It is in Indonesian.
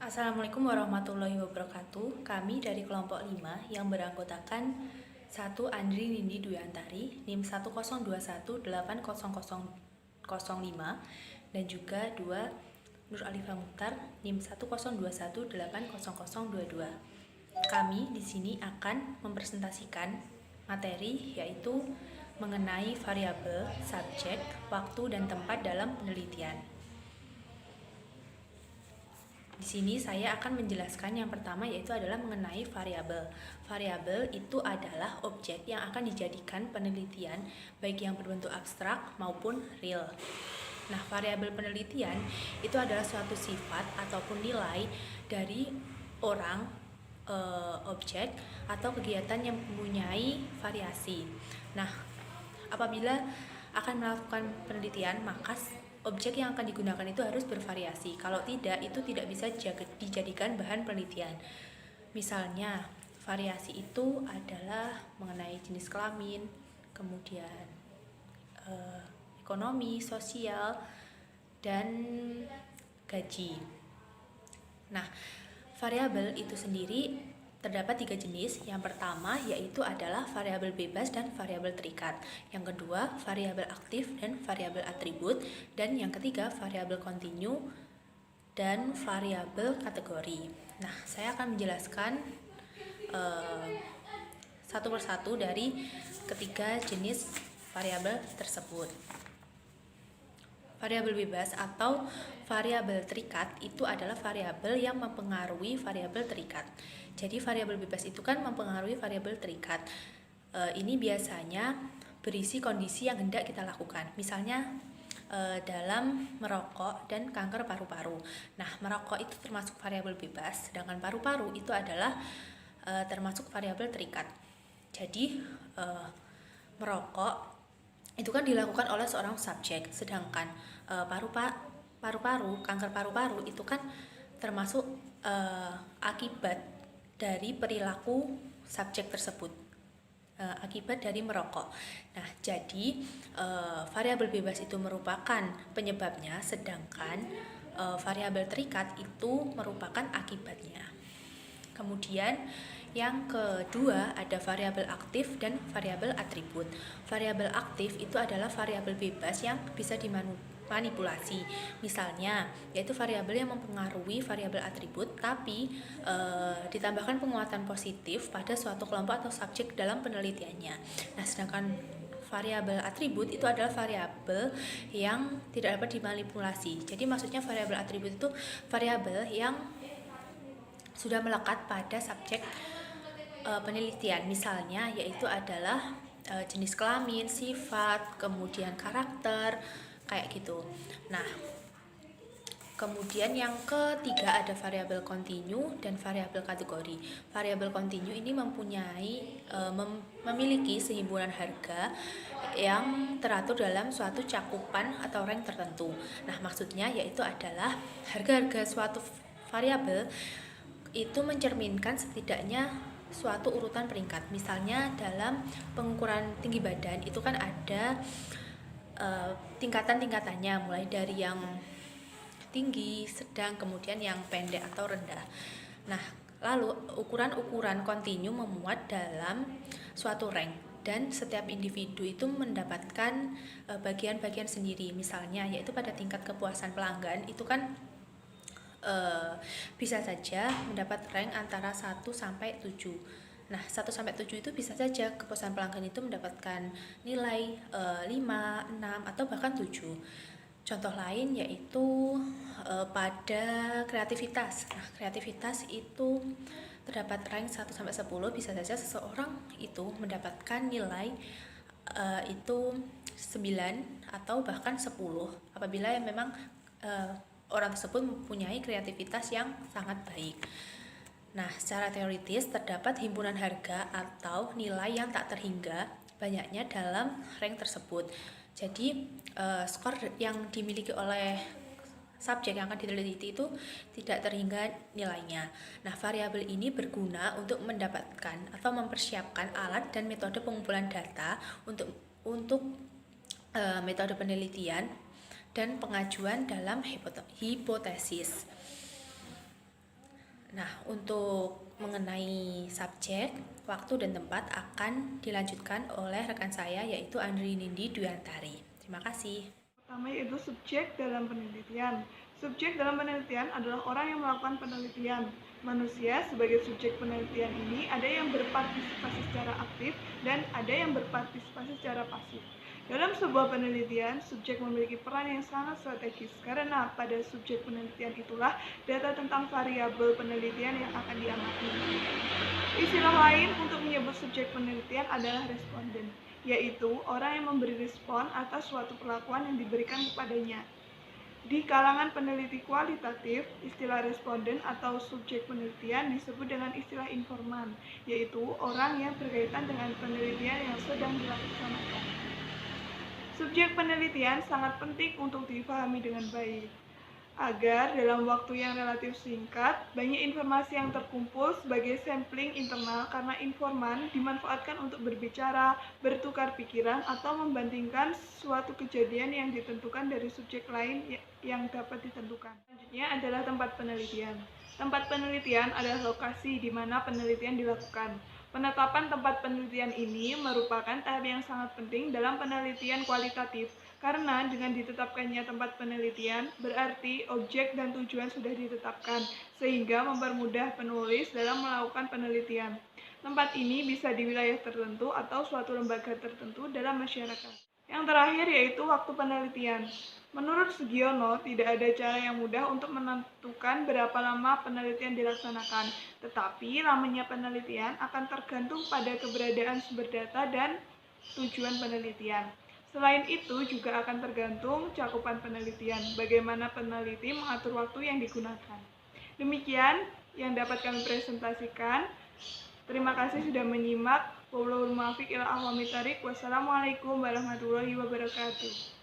Assalamualaikum warahmatullahi wabarakatuh. Kami dari kelompok 5 yang beranggotakan 1 Andri Nindi Duyantari, NIM 102180005 dan juga 2 Nur Alifah Mukhtar, NIM 102180022. Kami di sini akan mempresentasikan materi yaitu mengenai variabel, subjek, waktu, dan tempat dalam penelitian. Di sini saya akan menjelaskan yang pertama yaitu adalah mengenai variabel. Variabel itu adalah objek yang akan dijadikan penelitian baik yang berbentuk abstrak maupun real. Nah, variabel penelitian itu adalah suatu sifat ataupun nilai dari orang, objek atau kegiatan yang mempunyai variasi. Nah, apabila akan melakukan penelitian, maka objek yang akan digunakan itu harus bervariasi. Kalau tidak, itu tidak bisa dijadikan bahan penelitian. Misalnya, variasi itu adalah mengenai jenis kelamin, kemudian ekonomi, sosial, dan gaji. Nah, variabel itu sendiri terdapat 3 jenis. Yang pertama yaitu adalah variabel bebas dan variabel terikat. Yang kedua, variabel aktif dan variabel atribut. Dan yang ketiga, variabel kontinu dan variabel kategori. Nah, saya akan menjelaskan satu persatu dari ketiga jenis variabel tersebut. Variabel bebas atau variabel terikat itu adalah variabel yang mempengaruhi variabel terikat. Jadi variabel bebas itu kan mempengaruhi variabel terikat. Ini biasanya berisi kondisi yang hendak kita lakukan. Misalnya dalam merokok dan kanker paru-paru. Nah, merokok itu termasuk variabel bebas, sedangkan paru-paru itu adalah termasuk variabel terikat. Jadi merokok itu kan dilakukan oleh seorang subjek, sedangkan paru-paru, kanker paru-paru itu kan termasuk akibat dari perilaku subjek tersebut, akibat dari merokok. Nah, jadi variabel bebas itu merupakan penyebabnya, sedangkan variabel terikat itu merupakan akibatnya. Kemudian yang kedua ada variabel aktif dan variabel atribut. Variabel aktif itu adalah variabel bebas yang bisa dimanipulasi. Misalnya, yaitu variabel yang mempengaruhi variabel atribut tapi ditambahkan penguatan positif pada suatu kelompok atau subjek dalam penelitiannya. Nah, sedangkan variabel atribut itu adalah variabel yang tidak dapat dimanipulasi. Jadi maksudnya variabel atribut itu variabel yang sudah melekat pada subjek penelitian, misalnya yaitu adalah jenis kelamin, sifat, kemudian karakter, kayak gitu. Nah, kemudian yang ketiga ada variabel kontinu dan variabel kategori. Variabel kontinu ini memiliki sehimpunan harga yang teratur dalam suatu cakupan atau rank tertentu. Nah, maksudnya yaitu adalah harga-harga suatu variabel itu mencerminkan setidaknya suatu urutan peringkat. Misalnya dalam pengukuran tinggi badan itu kan ada tingkatan-tingkatannya, mulai dari yang tinggi, sedang, kemudian yang pendek atau rendah. Nah, lalu ukuran-ukuran kontinu memuat dalam suatu rank dan setiap individu itu mendapatkan bagian-bagian sendiri. Misalnya yaitu pada tingkat kepuasan pelanggan itu kan bisa saja mendapat rank antara 1 sampai 7. Nah, 1 sampai 7 itu bisa saja kepuasan pelanggan itu mendapatkan nilai 5, 6 atau bahkan 7. Contoh lain yaitu pada kreativitas. Nah, kreativitas itu terdapat rank 1 sampai 10, bisa saja seseorang itu mendapatkan nilai itu 9 atau bahkan 10 apabila memang orang tersebut mempunyai kreativitas yang sangat baik. Nah, secara teoritis terdapat himpunan harga atau nilai yang tak terhingga banyaknya dalam rank tersebut. Jadi, skor yang dimiliki oleh subjek yang akan diteliti itu tidak terhingga nilainya. Nah, variabel ini berguna untuk mendapatkan atau mempersiapkan alat dan metode pengumpulan data untuk metode penelitian dan pengajuan dalam hipotesis. Nah, untuk mengenai subjek, waktu dan tempat akan dilanjutkan oleh rekan saya yaitu Andri Nindi Duyantari. Terima kasih. Pertama yaitu subjek dalam penelitian. Subjek dalam penelitian adalah orang yang melakukan penelitian. Manusia sebagai subjek penelitian ini ada yang berpartisipasi secara aktif dan ada yang berpartisipasi secara pasif. Dalam sebuah penelitian, subjek memiliki peran yang sangat strategis karena pada subjek penelitian itulah data tentang variabel penelitian yang akan diamati. Istilah lain untuk menyebut subjek penelitian adalah responden, yaitu orang yang memberi respon atas suatu perlakuan yang diberikan kepadanya. Di kalangan peneliti kualitatif, istilah responden atau subjek penelitian disebut dengan istilah informan, yaitu orang yang berkaitan dengan penelitian yang sedang dilaksanakan. Subjek penelitian sangat penting untuk dipahami dengan baik, agar dalam waktu yang relatif singkat, banyak informasi yang terkumpul sebagai sampling internal karena informan dimanfaatkan untuk berbicara, bertukar pikiran, atau membandingkan suatu kejadian yang ditentukan dari subjek lain yang dapat ditentukan. Selanjutnya adalah tempat penelitian. Tempat penelitian adalah lokasi di mana penelitian dilakukan. Penetapan tempat penelitian ini merupakan tahap yang sangat penting dalam penelitian kualitatif, karena dengan ditetapkannya tempat penelitian, berarti objek dan tujuan sudah ditetapkan, sehingga mempermudah penulis dalam melakukan penelitian. Tempat ini bisa di wilayah tertentu atau suatu lembaga tertentu dalam masyarakat. Yang terakhir yaitu waktu penelitian. Menurut Sugiono, tidak ada cara yang mudah untuk menentukan berapa lama penelitian dilaksanakan, tetapi lamanya penelitian akan tergantung pada keberadaan sumber data dan tujuan penelitian. Selain itu juga akan tergantung cakupan penelitian, bagaimana peneliti mengatur waktu yang digunakan. Demikian yang dapat kami presentasikan. Terima kasih sudah menyimak. Wassalamualaikum warahmatullahi wabarakatuh.